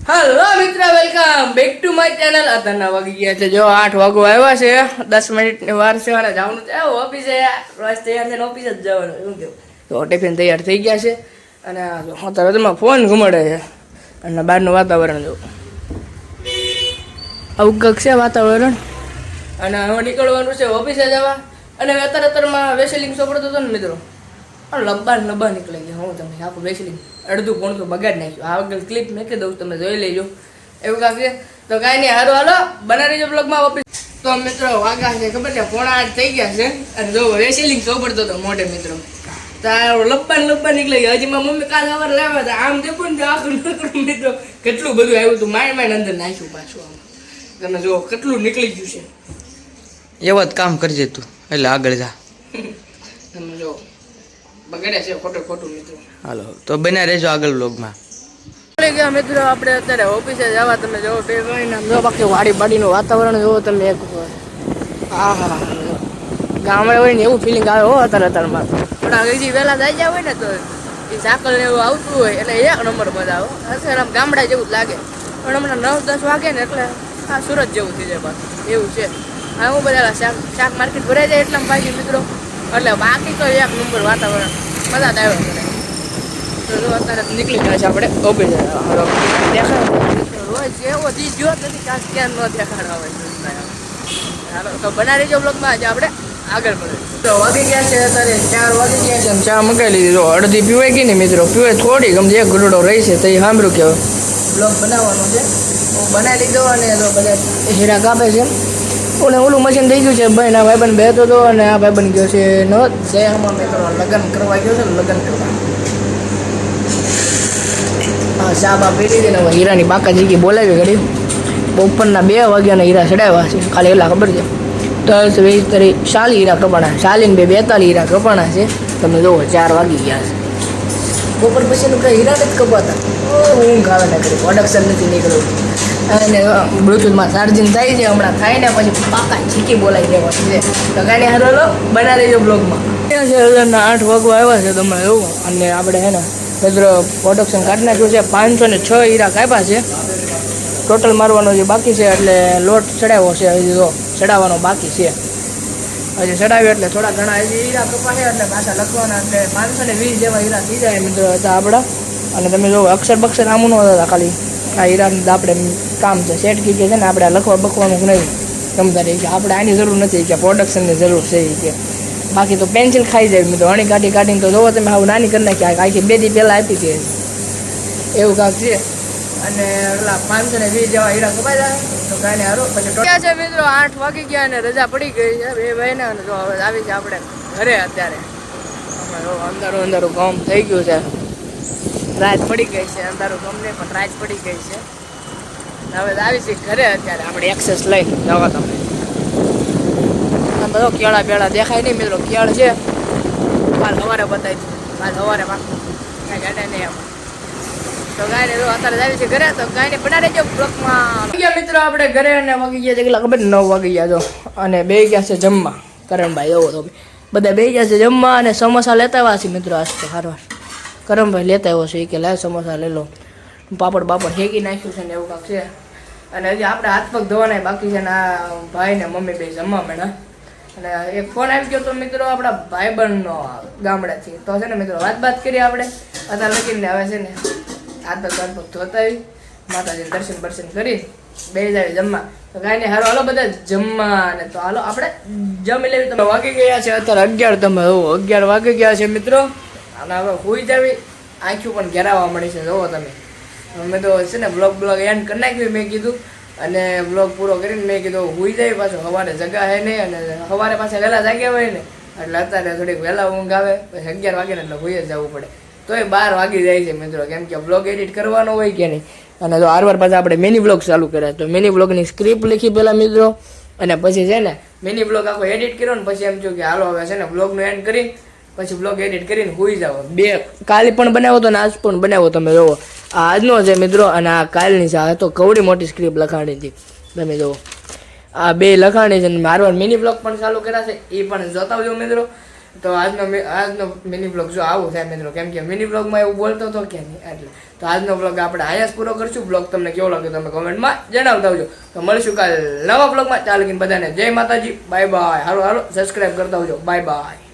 Hello મિત્ર, welcome back to my channel. અત્યારના વાગી ગયા છે જો 8 વાગવા આવ્યા છે. 10 મિનિટની વાર છે અને જવાનું છે ઓફિસે. રોજ તૈયાર થઈને ઓફિસે જ જવાનું. શું કેવું? તો ટિફિન તૈયાર થઈ ગયા છે અને અત્યારે તમે ફોન ઘુમાડે છે અને બહારનું વાતાવરણ જો આવું કંઈક છે વાતાવરણ. અને હવે નીકળવાનું છે ઓફિસે જવા. અને અત્યારમાં વેસેલિંગ સોપડતો હતો ને મિત્રો, લબ્બા નીકળી ગયા. હું તમે આખું વેસેલિંગ અડધું પોણું બગાડ નાખ્યું. આ વખતે ક્લિપ મૂકી દઉં, તમે જોઈ લેજો. એવું કાંક છે તો કાંઈ નહીં, હાલો હાલો બનાવી દેજો બ્લોગમાં ઓફિસ. તો મિત્રો વાગા છે ખબર છે 7:45 થઈ ગયા છે અને જો વેસેલિંગ સોપડતો હતો મોટે મિત્રો. તારો લબ્બા નીકળી ગયા. હજી મારી મમ્મી કાલ સવારે લાવ્યા હતા. આમ દેખો ને આખું નકરું મિત્રો કેટલું બધું આવ્યું હતું. માઇન્ડ અંદર નાખ્યું પાછું. આમ તમે જો કેટલું નીકળી ગયું છે. એવા જ કામ કરજે તું, એટલે આગળ જા. તમે જો બગડે છે ખોટું મિત્રો. હાલો તો બન્યા રહેજો આગળ વ્લોગમાં. ગયા મિત્રો આપણે અત્યારે ઓફિસે જવા. તમે જો બે ભાઈ નામ જો બાકી વાડી બાડીનું વાતાવરણ જોવો તમે એક. હા હા, ગામડે હોય ને એવું ફિલિંગ આવે હો અત્યારમાં. થોડા હજી વહેલા થઈ ગયા હોય ને તો એ સાકલ ને એવું આવતું હોય એટલે એક નંબર મજા આવે. અત્યારે આમ ગામડા જેવું જ લાગે. પણ હમણાં 9-10 વાગે ને એટલે આ સુરત જેવું થઈ જાય પાછું એવું છે. હા હું બધા શાક માર્કેટ ભરાઈ જાય એટલા પાછી મિત્રો. એટલે બાકી તો એક નંબર વાતાવરણ મજા જ આવ્યો મને. તો અત્યારે નીકળી જાય છે આપણે ઓફિસ દેખાડ રોજ એવો દી જો નથી કાંસ ક્યાં ન દેખાડ આવે. હાલો તો બનાવી દેજો બ્લોગમાં. આજે આપણે આગળ મળે. તો વાગી ગયા છે અત્યારે 4 વાગી ગયા છે. ચા મગાવી લીધી. જો અડધી પીવાય ગઈ ને મિત્રો, પીવાય થોડી ગમતી. એક ગરોડો રહી છે તો એ સાંભળ્યું કે બ્લોગ બનાવવાનો છે. હું બનાવી લીધો અને તો બધા હીરા કાપે છે. ઓલું મશીન થઈ ગયું છે. ભાઈ ના ભાઈબંધ બેઠો હતો અને આ ભાઈબંધ ગયો છે જયામાં મિત્રો લગ્ન કરવા ગયો છે. લગ્ન કરવા હા શાબા પીડી હતી ને હીરાની બાકા જગ્યાએ બોલાવી ઘડી. બપોરના 2 વાગ્યાના હીરા ચડાવ્યા છે ખાલી એટલા ખબર છે. 10, 20, 30, 40 હીરા કપાણા. 40 ને 42 હીરા કપાણા છે. તમે જુઓ 4 વાગી ગયા છે. બપોર પછીનું કંઈ હીરા નથી કપાતા. ઊંઘ આવે ને કરી પ્રોડક્શન નથી નીકળવું. અને બ્લૂટૂથમાં ચાર્જિંગ થાય છે. હમણાં થાય ને પછી પાકા ચીકી બોલાવી દેવાનું છે. તો કાંઈ હાલો બનાવી દેજો બ્લોગમાં. ત્યાં છે 8 વાગવા આવ્યા છે તમે એવું. અને આપણે હે ને મિત્રો પ્રોડક્શન કાઢી નાખ્યું છે. 506 હીરા કાપ્યા છે. ટોટલ મારવાનો જે બાકી છે એટલે લોટ ચડાવ્યો છે. હજી તો ચડાવવાનો બાકી છે. હજી ચડાવ્યો એટલે થોડા ઘણા હજી હીરા કપાશે એટલે પાછા લખવાના. એટલે 520 જેવા હીરા થઈ જાય મિત્રો હતા આપણા. અને તમે જો અક્ષર બક્ષર આમું ન હતા ખાલી આ હીરાનું આપણે કામ છે. સેટ કી કે છે ને આપણે લખવા બખવાનું નહીં ગમતા રહી કે આપણે આની જરૂર નથી કે પ્રોડક્શનની જરૂર છે કે. બાકી તો પેન્સિલ ખાઈ જાય મિત્રો. અણી કાઢીને તો જોવો તમે આવું નાની કરી નાખી. આખી 2 દી પહેલાં આપી હતી એવું કાંક છે. અને એટલા 520 જેવા હીરા કપાઈ જાય તો કાંઈ હારો પછી ક્યાં છે મિત્રો 8 વાગી ગયા અને રજા પડી ગઈ છે 2 ભાઈને. અને જો હવે આવી છે આપણે ઘરે. અત્યારે અંધારું કામ થઈ ગયું છે. રાત પડી ગઈ છે. અંધારું ગમને પણ રાત પડી ગઈ છે. હવે આવી છે ઘરે. અત્યારે આપણે એક્સેસ લઈ જવા. તમે બધો કેળા બેળા દેખાય નહીં મિત્રો. કેળ છે કાલ સવારે બતાવી દીધું. કાલ સવારે પાકું કાંઈ ગાડા નહીં આમાં. તો કાંઈ નહીં અત્યારે આવી છે ઘરે. તો કાંઈ નહીં બનાવી દેજો બ્લોગમાં. ગયા મિત્રો આપણે ઘરે અને વાગી ગયા છે કેટલા ખબર 9 વાગી ગયા જો. અને બે ગયા છે જમવા. કરણભાઈ એવો તો બધા બે ગયા છે જમવા. અને સમોસા લેતા આવ્યા છે મિત્રો. આજ તો સારવાર કરમભાઈ લેતા આવ્યો છે કે લાવ સમોસા લઈ લો. પાપડ બાપડ શેકી નાખ્યું છે ને એવું કાંક છે. અને હજી આપણે હાથ પગ ધોવાના બાકી છે ને આ ભાઈ ને મમ્મી બે જમવા માંડ્યા. અને એક ફોન આવી ગયો તો મિત્રો આપણા ભાઈબંધનો ગામડેથી. તો છે ને મિત્રો વાત કરીએ આપણે. અત્યારે લખીને હવે છે ને હાથ પગ ધોતા આવી માતાજીને દર્શન કરી બે જાય જમવા. તો કાંઈ નહીં હાલો બધા જમવા. અને તો હાલો આપણે જમી લેવી. તમે વાગી ગયા છે અત્યારે 11. તમે 11 વાગી ગયા છે મિત્રો. અને હવે હોઈ જાવી. આંખ્યું પણ ઘેરાવા મળી છે જોવો તમે. મેં તો છે ને બ્લોગ એન્ડ કરી નાખ્યું મેં કીધું. અને બ્લોગ પૂરો કરીને મેં કીધું હોઈ જાય પાછું. સવારે જગા હે નહીં. અને સવારે પાછા વહેલા જાગ્યા હોય ને એટલે અત્યારે થોડીક વહેલા ઊંઘ આવે. પછી 11 વાગે ને એટલે હોઈ જ જવું પડે. તો એ 12 વાગી જાય છે મિત્રો. કેમ કે બ્લોગ એડિટ કરવાનો હોય કે નહીં. અને તો આરવાર પાછા આપણે મિની બ્લોગ ચાલુ કર્યા. તો મિની બ્લોગની સ્ક્રિપ્ટ લખી પહેલાં મિત્રો. અને પછી છે ને મિની બ્લોગ આખો એડિટ કર્યો ને પછી એમ થયું કે હાલો હવે છે ને બ્લોગનું એન્ડ કરી પછી બ્લોગ એડિટ કરીને હોઈ જાવ. 2 કાલે પણ બનાવ્યો તો ને આજ પણ બનાવ્યો. તમે જોવો આ આજનો છે મિત્રો. અને આ કાલની છે. આ તો કવડી મોટી સ્ક્રિપ્ટ લખાણી હતી. તમે જુઓ આ 2 લખાણી છે. મારવાર મિની બ્લોગ પણ ચાલુ કર્યા છે. એ પણ જોતા આવજો મિત્રો. તો આજનો મિની બ્લોગ જો આવું થાય મિત્રો, કેમ કે મિની બ્લોગમાં એવું બોલતો હતો કે નહીં એટલે. તો આજનો બ્લોગ આપણે અહીંયા જ પૂરો કરશું. બ્લોગ તમને કેવો લાગ્યો તમે કોમેન્ટમાં જણાવતા આવજો. તો મળીશું કાલે નવા બ્લોગમાં. ચાલો બધાને જય માતાજી, બાય બાય. હાલો સબસ્ક્રાઈબ કરતા આવજો. Bye bye.